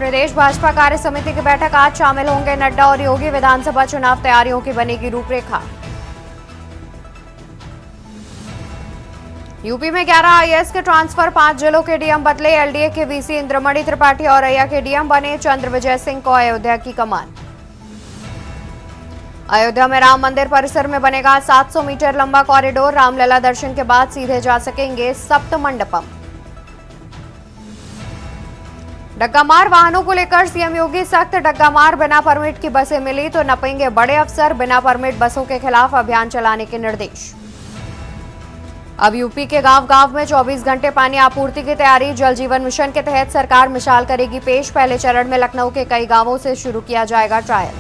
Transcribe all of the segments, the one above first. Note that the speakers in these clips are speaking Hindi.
प्रदेश भाजपा कार्य समिति की बैठक आज शामिल होंगे नड्डा और योगी। विधानसभा चुनाव तैयारियों की बनेगी रूपरेखा। यूपी में 11 आईएएस के ट्रांसफर, 5 जिलों के डीएम बदले। एलडीए के वीसी इंद्रमणि त्रिपाठी औरैया के डीएम बने। चंद्रविजय सिंह को अयोध्या की कमान। अयोध्या में राम मंदिर परिसर में बनेगा 700 मीटर लंबा कॉरिडोर। रामलला दर्शन के बाद सीधे जा सकेंगे सप्त मंडपम। डग्गामार वाहनों को लेकर सीएम योगी सख्त। डग्गामार बिना परमिट की बसें मिली तो नपेंगे बड़े अफसर। बिना परमिट बसों के खिलाफ अभियान चलाने के निर्देश। अब यूपी के गांव-गांव में 24 घंटे पानी आपूर्ति की तैयारी। जल जीवन मिशन के तहत सरकार मिसाल करेगी पेश। पहले चरण में लखनऊ के कई गांवों से शुरू किया जाएगा ट्रायल।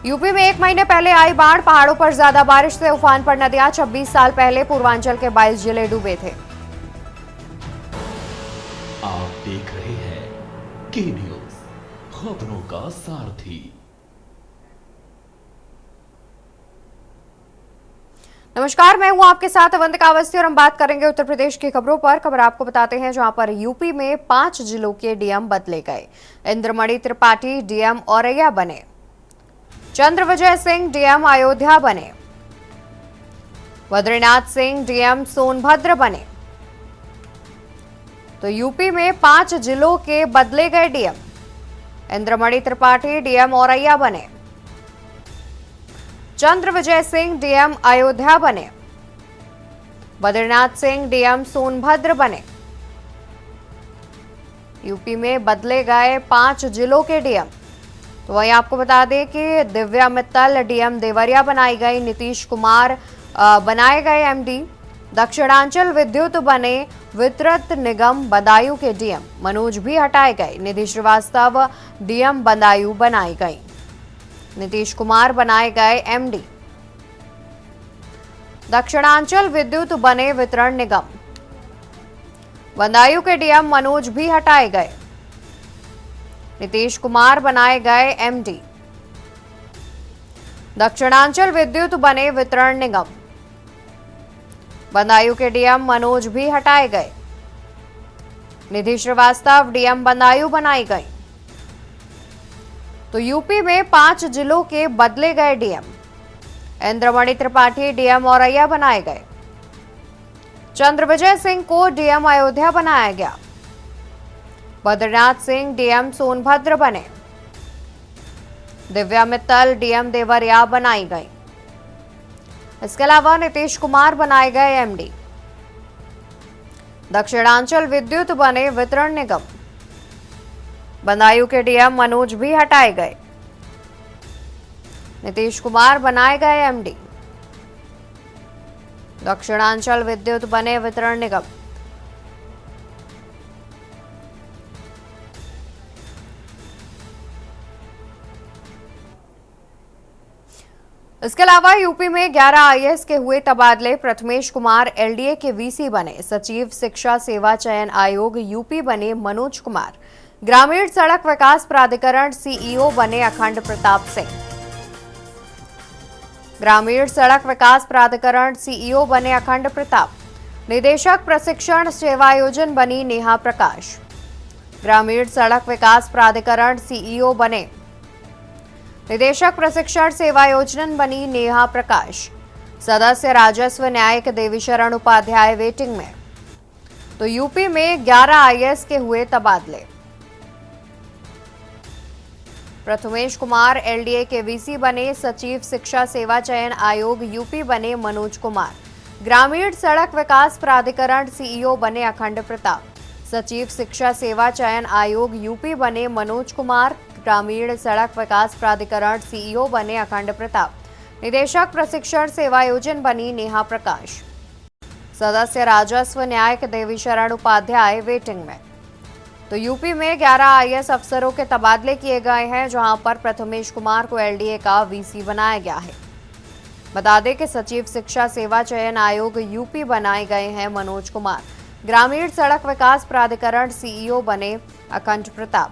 यूपी में 1 महीने पहले आई बाढ़। पहाड़ों पर ज्यादा बारिश से उफान पर नदियां। 26 साल पहले पूर्वांचल के 22 जिले डूबे थे। आप देख रहे हैं के न्यूज, खबरों का सारथी। नमस्कार, मैं हूं आपके साथ अवंतिका अवस्थी और हम बात करेंगे उत्तर प्रदेश की खबरों पर। खबर आपको बताते हैं जहां पर यूपी में 5 जिलों के डीएम बदले गए। इंद्रमणि त्रिपाठी डीएम औरैया बने। चंद्रविजय सिंह डीएम अयोध्या बने। बद्रीनाथ सिंह डीएम सोनभद्र बने। तो यूपी में 5 जिलों के बदले गए डीएम। इंद्रमणि त्रिपाठी डीएम औरैया बने। चंद्रविजय सिंह डीएम अयोध्या बने। बद्रीनाथ सिंह डीएम सोनभद्र बने। यूपी में बदले गए 5 जिलों के डीएम। तो वहीं आपको बता दें कि दिव्या मित्तल डीएम देवरिया बनाई गई। नीतीश कुमार बनाए गए एमडी। दक्षिणांचल विद्युत बने वितरत निगम बदायूं के डीएम। मनोज भी हटाए गए। निधि श्रीवास्तव डीएम बदायूं बनाई गई। नीतीश कुमार बनाए गए एमडी। दक्षिणांचल विद्युत बने वितरण निगम। बदायूं के डीएम मनोज भी हटाए गए। नीतीश कुमार बनाए गए एमडी। दक्षिणांचल विद्युत बने वितरण निगम। बदायूं के डीएम मनोज भी हटाए गए। निधि श्रीवास्तव डीएम बदायूं बनाई गई। तो यूपी में 5 जिलों के बदले गए डीएम। इंद्रमणि त्रिपाठी डीएम औरैया बनाए गए। चंद्रविजय सिंह को डीएम अयोध्या बनाया गया। बद्रीनाथ सिंह डीएम सोनभद्र बने। दिव्या मित्तल डीएम देवरिया बनाई गई। इसके अलावा नीतीश कुमार बनाए गए एमडी। दक्षिणांचल विद्युत बने वितरण निगम। बदायूं के डीएम मनोज भी हटाए गए। नीतीश कुमार बनाए गए एमडी। दक्षिणांचल विद्युत बने वितरण निगम। इसके अलावा यूपी में 11 आईएएस के हुए तबादले। प्रथमेश कुमार एलडीए के वीसी बने। सचिव शिक्षा सेवा चयन आयोग यूपी बने मनोज कुमार। ग्रामीण सड़क विकास प्राधिकरण सीईओ बने अखंड प्रताप सिंह। ग्रामीण सड़क विकास प्राधिकरण सीईओ बने अखंड प्रताप। निदेशक प्रशिक्षण सेवायोजन बनी नेहा प्रकाश। ग्रामीण सड़क विकास प्राधिकरण सीईओ बने। निदेशक प्रशिक्षण सेवायोजन बनी नेहा प्रकाश। सदस्य राजस्व न्यायिक देवीशरण उपाध्याय वेटिंग में। तो यूपी में 11 आईएएस के हुए तबादले। प्रथमेश कुमार एलडीए के वीसी बने। सचिव शिक्षा सेवा चयन आयोग यूपी बने मनोज कुमार। ग्रामीण सड़क विकास प्राधिकरण सीईओ बने अखंड प्रताप। सचिव शिक्षा सेवा चयन आयोग यूपी बने मनोज कुमार। ग्रामीण सड़क विकास प्राधिकरण सीईओ बने अखंड प्रताप। निदेशक प्रशिक्षण सेवायोजन बनी नेहा प्रकाश। सदस्य राजस्व न्यायिक देवीशरण उपाध्याय वेटिंग में। तो यूपी में 11 आईएएस अफसरों के तबादले किए गए हैं, जहां पर प्रथमेश कुमार को एलडीए का वीसी बनाया गया है। बता दें कि सचिव शिक्षा सेवा चयन आयोग यूपी बनाए गए हैं मनोज कुमार। ग्रामीण सड़क विकास प्राधिकरण सीईओ बने अखंड प्रताप।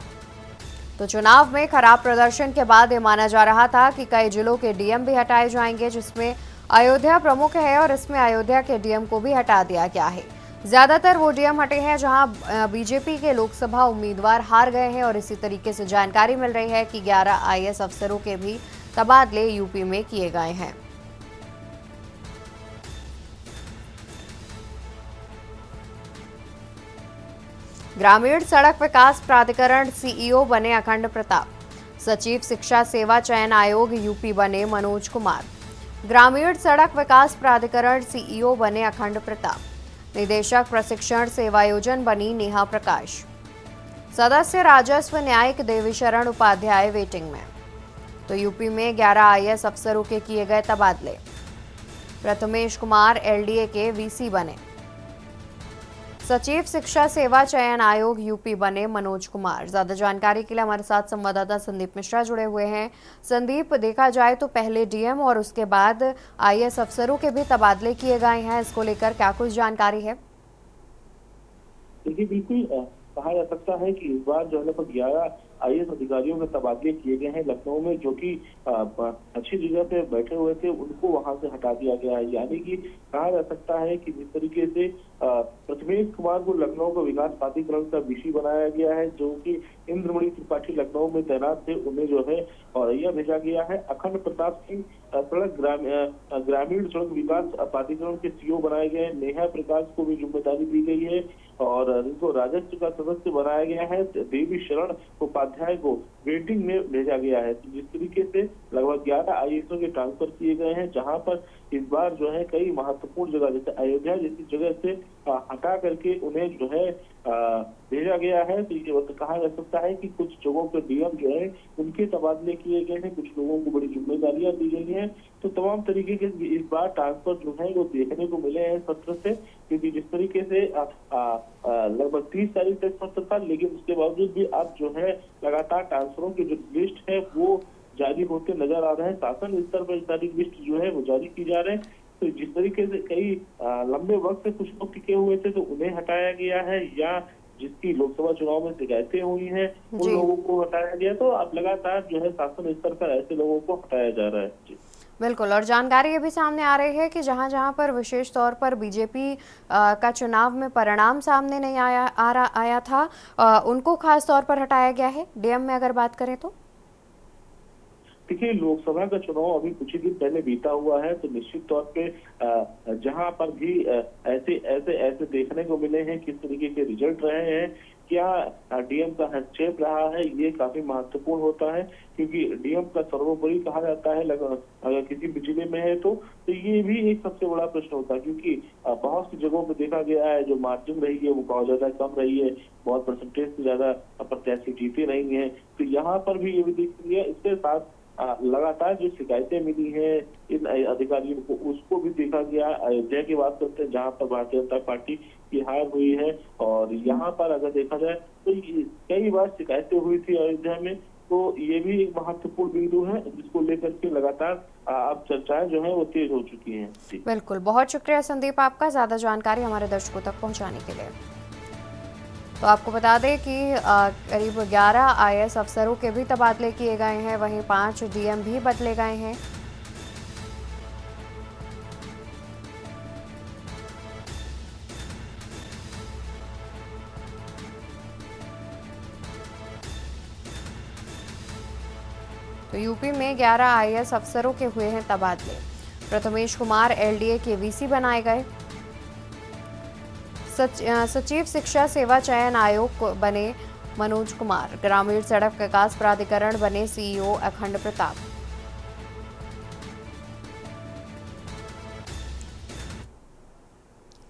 तो चुनाव में खराब प्रदर्शन के बाद ये माना जा रहा था कि कई जिलों के डीएम भी हटाए जाएंगे, जिसमें अयोध्या प्रमुख है और इसमें अयोध्या के डीएम को भी हटा दिया गया है। ज्यादातर वो डीएम हटे हैं जहां बीजेपी के लोकसभा उम्मीदवार हार गए हैं और इसी तरीके से जानकारी मिल रही है कि 11 आईएएस अफसरों के भी तबादले यूपी में किए गए हैं। ग्रामीण सड़क विकास प्राधिकरण सीईओ बने अखंड प्रताप। सचिव शिक्षा सेवा चयन आयोग यूपी बने मनोज कुमार। ग्रामीण सड़क विकास प्राधिकरण सीईओ बने अखंड प्रताप। निदेशक प्रशिक्षण सेवायोजन बनी नेहा प्रकाश। सदस्य राजस्व न्यायिक देवीशरण उपाध्याय वेटिंग में। तो यूपी में 11 आईएएस अफसरों के किए गए तबादले। प्रथमेश कुमार एलडीए के वीसी बने। सचिव शिक्षा सेवा चयन आयोग यूपी बने मनोज कुमार। ज्यादा जानकारी के लिए हमारे साथ संवाददाता संदीप मिश्रा जुड़े हुए हैं। संदीप, देखा जाए तो पहले डीएम और उसके बाद आईएएस अफसरों के भी तबादले किए गए हैं, इसको लेकर क्या कुछ जानकारी है? देखिए, बिल्कुल कहा जा सकता है कि इस बार जो है लगभग 11 आईएएस अधिकारियों के तबादले किए गए हैं लखनऊ में, जो कि अच्छी जगह पे बैठे हुए थे उनको वहां से हटा दिया गया है। यानी कि कहा जा सकता है कि जिस तरीके से प्रथमेश कुमार को लखनऊ का विकास प्राधिकरण का वीसी बनाया गया है, जो कि इंद्रमणि त्रिपाठी लखनऊ में तैनात थे, उन्हें जो है औरैया भेजा गया है। अखंड प्रताप सिंह ग्रामीण सड़क विकास प्राधिकरण के सीईओ बनाए गए। नेहा प्रकाश को भी जिम्मेदारी दी गई है और इनको राजस्व का सदस्य बनाया गया है। देवी शरण उपाध्याय को वेटिंग में भेजा गया है। तो जिस तरीके से लगभग 11 आईएएसओ के ट्रांसफर किए गए हैं, जहां पर इस बार जो है कई महत्वपूर्ण जगह जैसे अयोध्या जैसी जगह से हटा करके उन्हें जो है भेजा गया है। तो ये कहा जा सकता है कि कुछ जगहों पर डीएम जो है उनके तबादले किए गए हैं, कुछ लोगों को बड़ी जिम्मेदारियां दी गई हैं। तो तमाम तरीके के इस बार ट्रांसफर जो है वो देखने को मिले हैं सत्र से, क्योंकि जिस तरीके से लगभग 30 तारीख तक सत्र था, लेकिन उसके बावजूद भी अब जो है लगातार ट्रांसफरों की जो लिस्ट है वो जारी होते नजर आ रहे हैं। शासन स्तर पर सारी लिस्ट जो है वो जारी की जा रहे हैं। तो जिस तरीके से कई लंबे वक्त से कुछ लोग टिके हुए थे तो उन्हें हटाया गया है, या जिसकी लोकसभा चुनाव में शिकायतें हुई हैं उन लोगों को हटाया गया। तो अब लगातार जो है शासन स्तर पर ऐसे लोगों को हटाया जा रहा है। जी बिल्कुल, और जानकारी ये भी सामने आ रही है कि जहां जहां पर विशेष तौर पर बीजेपी का चुनाव में परिणाम सामने नहीं आया था, उनको खास तौर पर हटाया गया है। डीएम में अगर बात करें तो देखिए, लोकसभा का चुनाव अभी कुछ ही दिन पहले बीता हुआ है, तो निश्चित तौर पे जहां पर भी ऐसे देखने को मिले हैं किस तरीके के रिजल्ट रहे हैं, क्या डीएम का हस्तक्षेप रहा है, ये काफी महत्वपूर्ण होता है। क्योंकि डीएम का सर्वोपरि कहा जाता है अगर किसी भी जिले में है तो ये भी एक सबसे बड़ा प्रश्न होता है। क्योंकि बहुत सी जगहों पे देखा गया है जो मार्जिन रही है वो बहुत ज्यादा कम रही है, बहुत परसेंटेज से ज्यादा प्रत्याशी जीते नहीं है। तो यहाँ पर भी ये भी दिख रही है। इसके साथ लगातार जो शिकायतें मिली हैं इन अधिकारियों को, उसको भी देखा गया। अयोध्या की बात करते हैं जहां पर भारतीय जनता पार्टी की हार हुई है, और यहाँ पर अगर देखा जाए तो कई बार शिकायतें हुई थी अयोध्या में। तो ये भी एक महत्वपूर्ण बिंदु है जिसको लेकर के लगातार अब चर्चाएं जो है वो तेज हो चुकी हैं। बिल्कुल, बहुत शुक्रिया संदीप आपका ज्यादा जानकारी हमारे दर्शकों तक पहुँचाने के लिए। तो आपको बता दें कि करीब 11 आईएएस अफसरों के भी तबादले किए गए हैं, वहीं 5 डीएम भी बदले गए हैं। तो यूपी में 11 आईएएस अफसरों के हुए हैं तबादले। प्रथमेश कुमार एलडीए के वीसी बनाए गए। सचिव शिक्षा सेवा चयन आयोग बने मनोज कुमार। ग्रामीण सड़क विकास प्राधिकरण बने सीईओ अखंड प्रताप।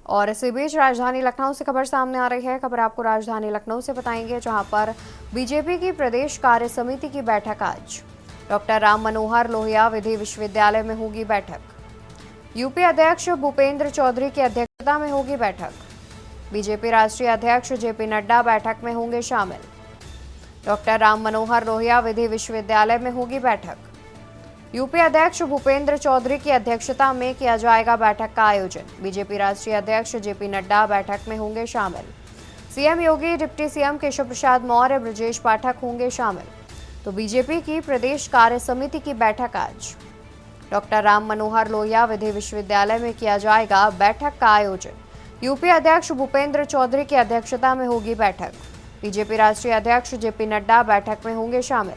और इसी बीच राजधानी लखनऊ से खबर सामने आ रही है। खबर आपको राजधानी लखनऊ से बताएंगे, जहां पर बीजेपी की प्रदेश कार्य समिति की बैठक आज। डॉक्टर राम मनोहर लोहिया विधि विश्वविद्यालय में होगी बैठक। यूपी अध्यक्ष भूपेंद्र चौधरी की अध्यक्षता में होगी बैठक। बीजेपी राष्ट्रीय अध्यक्ष जेपी नड्डा बैठक में होंगे शामिल। डॉक्टर राम मनोहर लोहिया विधि विश्वविद्यालय में होगी बैठक। यूपी अध्यक्ष भूपेंद्र चौधरी की अध्यक्षता में किया जाएगा बैठक का आयोजन। बीजेपी राष्ट्रीय अध्यक्ष जेपी नड्डा बैठक में होंगे शामिल। सीएम योगी, डिप्टी सीएम केशव प्रसाद मौर्य, ब्रजेश पाठक होंगे शामिल। तो बीजेपी की प्रदेश कार्य समिति की बैठक आज। डॉक्टर राम मनोहर लोहिया विधि विश्वविद्यालय में किया जाएगा बैठक का आयोजन। यूपी अध्यक्ष भूपेंद्र चौधरी की अध्यक्षता में होगी बैठक। बीजेपी राष्ट्रीय अध्यक्ष जेपी नड्डा बैठक में होंगे शामिल।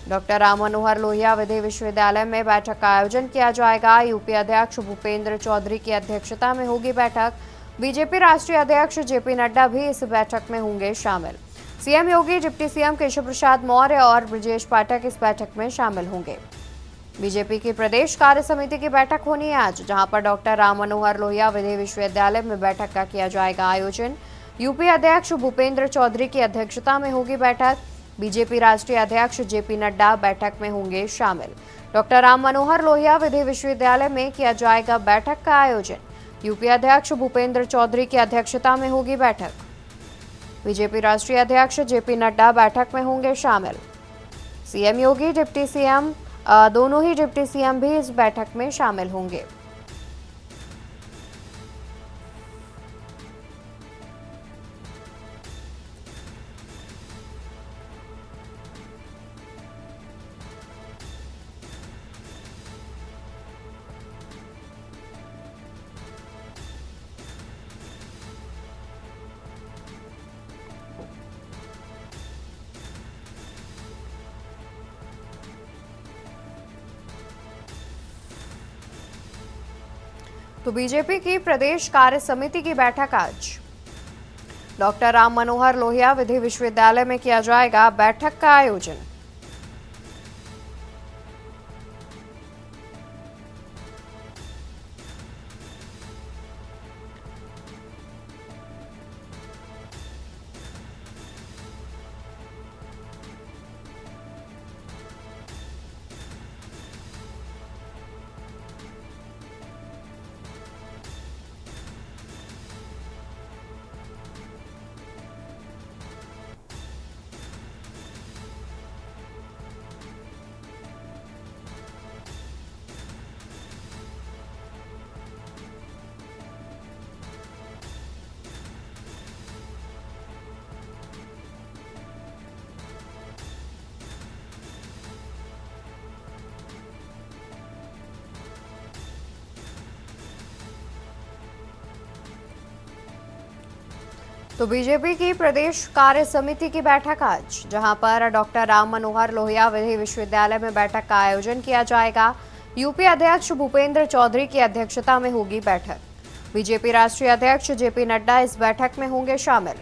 डॉक्टर राम मनोहर लोहिया विधि विश्वविद्यालय में बैठक का आयोजन किया जाएगा। यूपी अध्यक्ष भूपेंद्र चौधरी की अध्यक्षता में होगी बैठक। बीजेपी राष्ट्रीय अध्यक्ष जेपी नड्डा भी इस बैठक में होंगे शामिल। सीएम योगी, डिप्टी सीएम केशव प्रसाद मौर्य और ब्रजेश पाठक इस बैठक में शामिल होंगे। बीजेपी की प्रदेश कार्य समिति की बैठक होनी है आज, जहां पर डॉक्टर राम मनोहर लोहिया विधि विश्वविद्यालय में बैठक का किया जाएगा आयोजन। यूपी अध्यक्ष भूपेंद्र चौधरी की अध्यक्षता में होगी बैठक। बीजेपी राष्ट्रीय अध्यक्ष जेपी नड्डा बैठक में होंगे शामिल। डॉक्टर राम मनोहर लोहिया विधि विश्वविद्यालय में किया जाएगा बैठक का आयोजन। यूपी अध्यक्ष भूपेंद्र चौधरी की अध्यक्षता में होगी बैठक। बीजेपी राष्ट्रीय अध्यक्ष जेपी नड्डा बैठक में होंगे शामिल। सीएम योगी, डिप्टी सीएम दोनों ही डिप्टी सीएम भी इस बैठक में शामिल होंगे। तो बीजेपी की प्रदेश कार्य समिति की बैठक आज। डॉक्टर राम मनोहर लोहिया विधि विश्वविद्यालय में किया जाएगा बैठक का आयोजन। तो बीजेपी की प्रदेश कार्य समिति की बैठक आज, जहां पर डॉक्टर राम मनोहर लोहिया विधि विश्वविद्यालय में बैठक का आयोजन किया जाएगा। यूपी अध्यक्ष भूपेंद्र चौधरी की अध्यक्षता में होगी बैठक। बीजेपी राष्ट्रीय अध्यक्ष जेपी नड्डा इस बैठक में होंगे शामिल।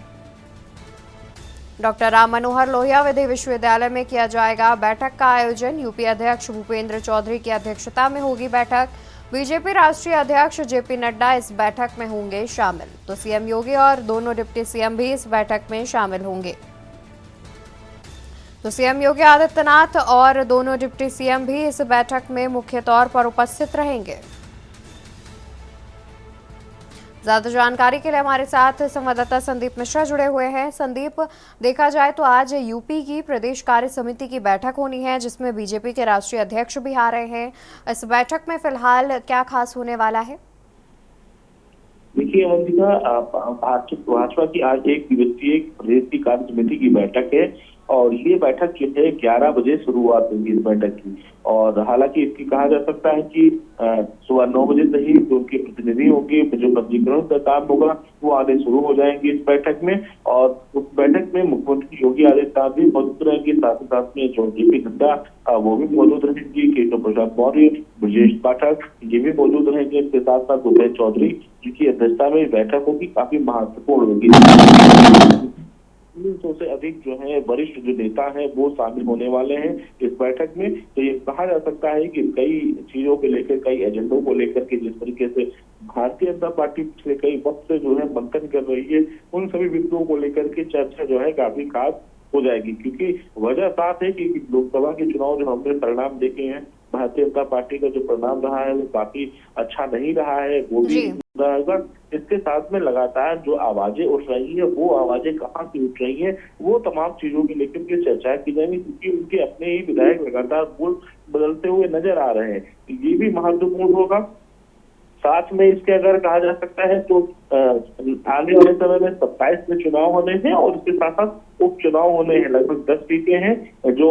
डॉक्टर राम मनोहर लोहिया विधि विश्वविद्यालय में किया जाएगा बैठक का आयोजन। यूपी अध्यक्ष भूपेंद्र चौधरी की अध्यक्षता में होगी बैठक। बीजेपी राष्ट्रीय अध्यक्ष जेपी नड्डा इस बैठक में होंगे शामिल। तो सीएम योगी और दोनों डिप्टी सीएम भी इस बैठक में शामिल होंगे। तो सीएम योगी आदित्यनाथ और दोनों डिप्टी सीएम भी इस बैठक में मुख्य तौर पर उपस्थित रहेंगे। ज्यादा जानकारी के लिए हमारे साथ संवाददाता संदीप मिश्रा जुड़े हुए हैं। संदीप, देखा जाए तो आज यूपी की प्रदेश कार्य समिति की बैठक होनी है, जिसमें बीजेपी के राष्ट्रीय अध्यक्ष भी आ रहे हैं। इस बैठक में फिलहाल क्या खास होने वाला है? देखिए अवंतिका, भाजपा की आज एक दिवसीय प्रदेश की कार्य समिति की बैठक है और ये बैठक जो है 11 बजे शुरुआत होगी इस बैठक की। और हालांकि इसकी कहा जा सकता है कि सुबह 9 बजे से ही जो उनके प्रतिनिधि होंगे, जो पंजीकरण का काम होगा, वो आने शुरू हो जाएंगे इस बैठक में। और उस बैठक में मुख्यमंत्री योगी आदित्यनाथ भी मौजूद रहेंगे, साथ ही साथ में जो जेपी नड्डा वो भी मौजूद रहेंगे, केशव प्रसाद मौर्य, ब्रजेश पाठक ये भी मौजूद रहेंगे। इसके साथ साथ भूपेंद्र चौधरी जिनकी अध्यक्षता में बैठक होगी, काफी महत्वपूर्ण होगी। 300 से अधिक जो है वरिष्ठ जो नेता हैं वो शामिल होने वाले हैं इस बैठक में। तो ये कहा जा सकता है कि कई चीजों को लेकर, कई एजेंडों को लेकर के जिस तरीके से भारतीय जनता पार्टी पिछले कई वक्त से जो है मंथन कर रही है, उन सभी बिंदुओं को लेकर के चर्चा जो है काफी खास हो जाएगी। क्योंकि वजह साफ है कि लोकसभा के चुनाव जो हमने परिणाम देखे हैं, भारतीय जनता पार्टी का जो परिणाम रहा है वो काफी अच्छा नहीं रहा है, वो भी रहेगा। इसके साथ में लगातार जो आवाजें उठ रही है, वो आवाजें कहाँ से उठ रही है, वो तमाम चीजों को लेकर के चर्चा की जाएगी। क्योंकि उनके अपने ही विधायक लगातार बोल बदलते हुए नजर आ रहे हैं, ये भी महत्वपूर्ण होगा। साथ में इसके अगर कहा जा सकता है तो आने वाले समय में 27 में चुनाव होने हैं और इसके साथ साथ उपचुनाव होने हैं। लगभग 10 सीटें हैं जो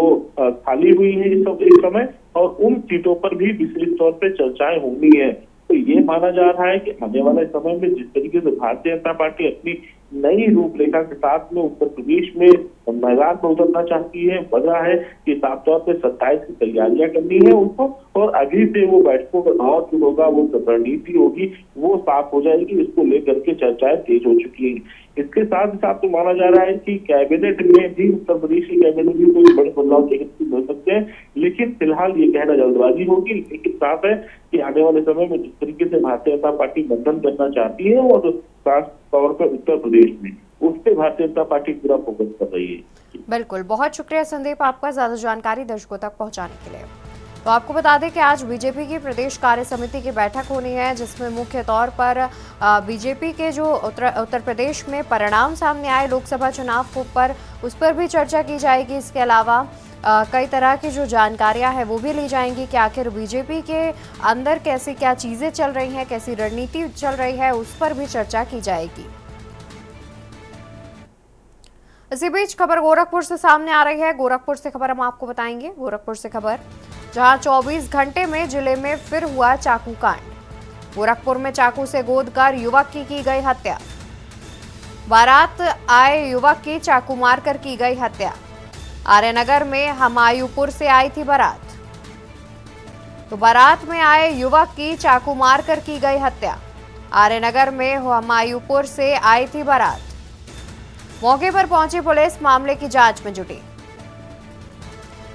खाली हुई है इस समय, और उन सीटों पर भी विस्तृत तौर पर चर्चाएं होनी है। तो ये माना जा रहा है कि आने वाले समय में जिस तरीके से भारतीय जनता पार्टी अपनी नई रूपरेखा के साथ में उत्तर प्रदेश में मैदान में उतरना चाहती है, वजह है कि साफ तौर पे 27 की तैयारियां करनी है उनको, और अभी से वो बैठकों का दौर जो होगा, वो रणनीति होगी, वो साफ हो जाएगी। इसको लेकर के चर्चाएं तेज हो चुकी हैं। इसके साथ ही साथ तो माना जा रहा है कि कैबिनेट में भी, उत्तर प्रदेश की कैबिनेट में कोई बड़े बदलाव देखने को मिल सकते हैं, लेकिन फिलहाल ये कहना जल्दबाजी होगी। लेकिन साफ है कि आने वाले समय में जिस तरीके से भारतीय जनता पार्टी मंथन करना चाहती है और खास तौर पर उत्तर प्रदेश में, उस पर भारतीय जनता पार्टी पूरा फोकस कर रही है। बिल्कुल, बहुत शुक्रिया संदीप आपका ज्यादा जानकारी दर्शकों तक पहुंचाने के लिए। तो आपको बता दें कि आज बीजेपी की प्रदेश कार्य समिति की बैठक होनी है, जिसमें मुख्य तौर पर बीजेपी के जो उत्तर प्रदेश में परिणाम सामने आए लोकसभा चुनाव पर, उस पर भी चर्चा की जाएगी। इसके अलावा कई तरह की जो जानकारियां हैं वो भी ली जाएंगी कि आखिर बीजेपी के अंदर कैसी क्या चीजें चल रही हैं, कैसी रणनीति चल रही है, उस पर भी चर्चा की जाएगी। इसी बीच खबर गोरखपुर से सामने आ रही है। गोरखपुर से खबर हम आपको बताएंगे। गोरखपुर से खबर, जहां 24 घंटे में जिले में फिर हुआ चाकू कांड। गोरखपुर में चाकू से गोद कर युवक की गई हत्या। बारात आए युवक की चाकू मारकर की गई हत्या। आर्यनगर में हमायूपुर से आई थी बारात, तो बारात में आए युवक की चाकू मारकर की गई हत्या। आर्यनगर में हमायूपुर से आई थी बारात। मौके पर पहुंची पुलिस मामले की जांच में जुटी।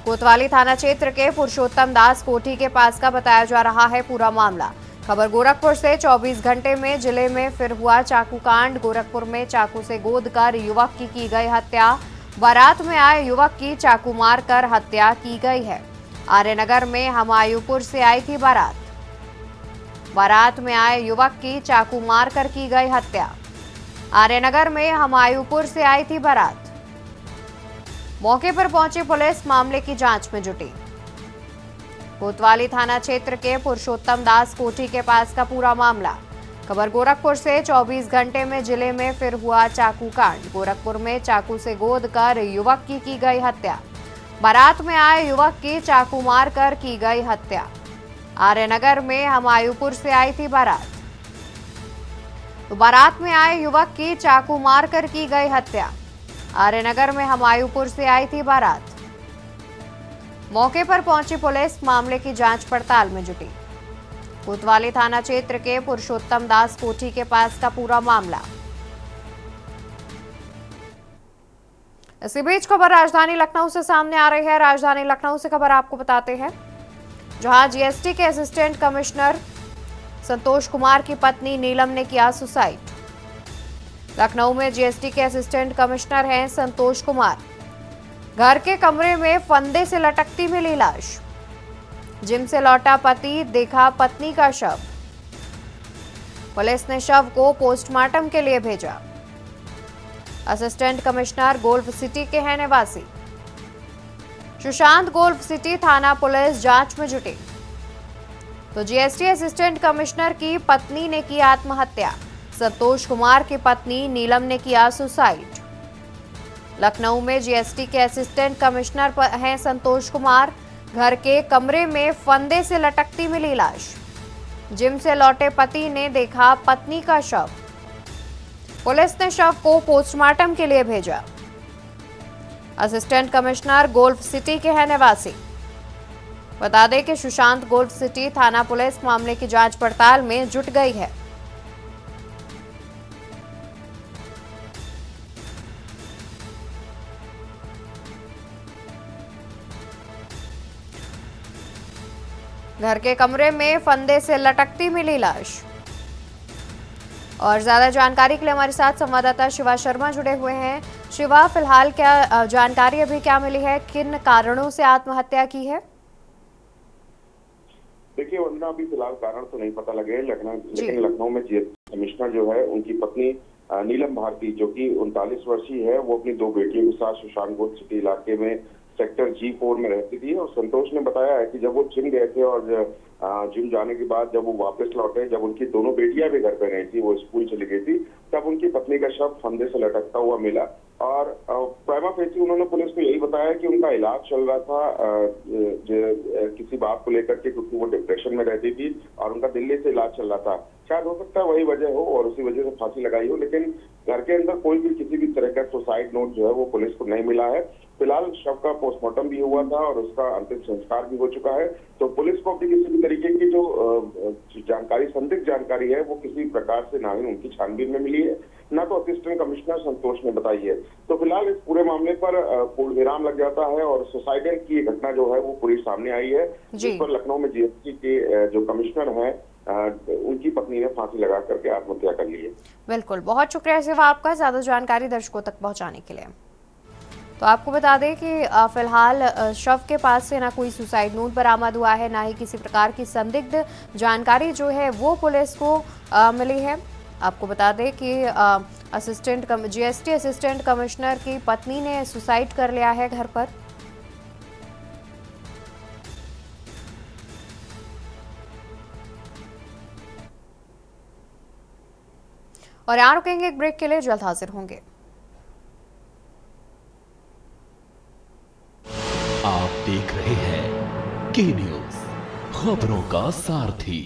कोतवाली थाना क्षेत्र के पुरुषोत्तम दास कोठी के पास का बताया जा रहा है पूरा मामला। खबर गोरखपुर से, 24 घंटे में जिले में फिर हुआ चाकू कांड। गोरखपुर में चाकू से गोद कर युवक की गई हत्या। बारात में आए युवक की चाकू मारकर हत्या की गई है। आर्यनगर में हमायूपुर से आई थी बारात। बारात में आए युवक की चाकू मारकर की गई हत्या। आर्यनगर में हमायूपुर से आई थी बारात। मौके पर पहुंची पुलिस मामले की जांच में जुटी। कोतवाली थाना क्षेत्र के पुरुषोत्तम दास कोठी के पास का पूरा मामला। खबर गोरखपुर से, 24 घंटे में जिले में फिर हुआ चाकू कांड। गोरखपुर में चाकू से गोद कर युवक की गई हत्या। बारात में आए युवक की चाकू मारकर की गई हत्या। आर्यनगर में हमायूपुर से आई थी बारात, तो बारात में आए युवक की चाकू मारकर की गई हत्या। आर्यनगर में हमायूपुर से आई थी बारात। मौके पर पहुंची पुलिस मामले की जांच पड़ताल में जुटी। कोतवाली थाना क्षेत्र के पुरुषोत्तम दास कोठी के पास का पूरा मामला। इसी बीच खबर राजधानी लखनऊ से सामने आ रही है। राजधानी लखनऊ से खबर आपको बताते हैं, जहां जीएसटी के असिस्टेंट कमिश्नर संतोष कुमार की पत्नी नीलम ने किया सुसाइड। लखनऊ में जीएसटी के असिस्टेंट कमिश्नर हैं संतोष कुमार। घर के कमरे में फंदे से लटकती मिली लाश। जिम से लौटा पति, देखा पत्नी का शव। पुलिस ने शव को पोस्टमार्टम के लिए भेजा। असिस्टेंट कमिश्नर गोल्फ सिटी के हैं निवासी। सुशांत गोल्फ सिटी थाना पुलिस जांच में जुटी। तो जीएसटी असिस्टेंट कमिश्नर की पत्नी ने की आत्महत्या। संतोष कुमार की पत्नी नीलम ने किया सुसाइड। लखनऊ में जीएसटी के असिस्टेंट कमिश्नर हैं संतोष कुमार। घर के कमरे में फंदे से लटकती मिली लाश। जिम से लौटे पति ने देखा पत्नी का शव। पुलिस ने शव को पोस्टमार्टम के लिए भेजा। असिस्टेंट कमिश्नर गोल्फ सिटी के हैं निवासी। बता दें कि सुशांत गोल्फ सिटी थाना पुलिस मामले की जांच पड़ताल में जुट गई है। घर के कमरे में फंदे से लटकती मिली लाश। और ज्यादा जानकारी के लिए हमारे साथ संवाददाता शिवा शर्मा जुड़े हुए हैं। शिवा, फिलहाल क्या जानकारी अभी क्या मिली है, किन कारणों से आत्महत्या की है? देखिए वंदना, अभी फिलहाल कारण तो नहीं पता लगे, लेकिन लखनऊ में जीएसटी कमिश्नर जो है उनकी पत्नी नीलम भारती, जो कि 39 वर्षीय है, वो अपनी 2 बेटियों के साथ सुशांत गोल्फ सिटी इलाके में सेक्टर G4 में रहती थी। और संतोष ने बताया है कि जब वो जिम गए थे और जिम जाने के बाद जब वो वापस लौटे, जब उनकी दोनों बेटियां भी घर पे नहीं थी, वो स्कूल चली गई थी, तब उनकी पत्नी का शव फंदे से लटकता हुआ मिला। और प्राइमा फेसी उन्होंने पुलिस को यही बताया कि उनका इलाज चल रहा था किसी बात को लेकर के, क्योंकि वो डिप्रेशन में रहती थी और उनका दिल्ली से इलाज चल रहा था। शायद हो सकता है वही वजह हो और उसी वजह से फांसी लगाई हो, लेकिन घर के अंदर कोई भी किसी भी तरह का सुसाइड नोट जो है वो पुलिस को नहीं मिला है। फिलहाल शव का पोस्टमार्टम भी हुआ था और उसका अंतिम संस्कार भी हो चुका है। तो पुलिस को अभी किसी भी तरीके की जो जानकारी, संदिग्ध जानकारी है, वो किसी प्रकार से ना ही उनकी छानबीन में मिली है, ना तो असिस्टेंट कमिश्नर संतोष ने बताई है। तो फिलहाल इस पूरे मामले पर पूर्ण विराम लग जाता है और सुसाइडल की घटना जो है वो पूरी सामने आई है, जिस पर लखनऊ में जीएसटी के जो कमिश्नर हैं उनकी पत्नी ने फांसी लगा करके आत्महत्या कर ली है। बिल्कुल, बहुत शुक्रिया सिवा आपका ज्यादा जानकारी दर्शकों तक पहुंचाने के लिए। तो आपको बता दें कि फिलहाल शव के पास से ना कोई सुसाइड नोट बरामद हुआ है, ना ही किसी प्रकार की संदिग्ध जानकारी जो है वो पुलिस को मिली है। आपको बता दें कि जीएसटी असिस्टेंट कमिश्नर की पत्नी ने सुसाइड कर लिया है घर पर। और यहाँ रुकेंगे एक ब्रेक के लिए, जल्द हाजिर होंगे। आप देख रहे हैं के न्यूज़, खबरों का सारथी।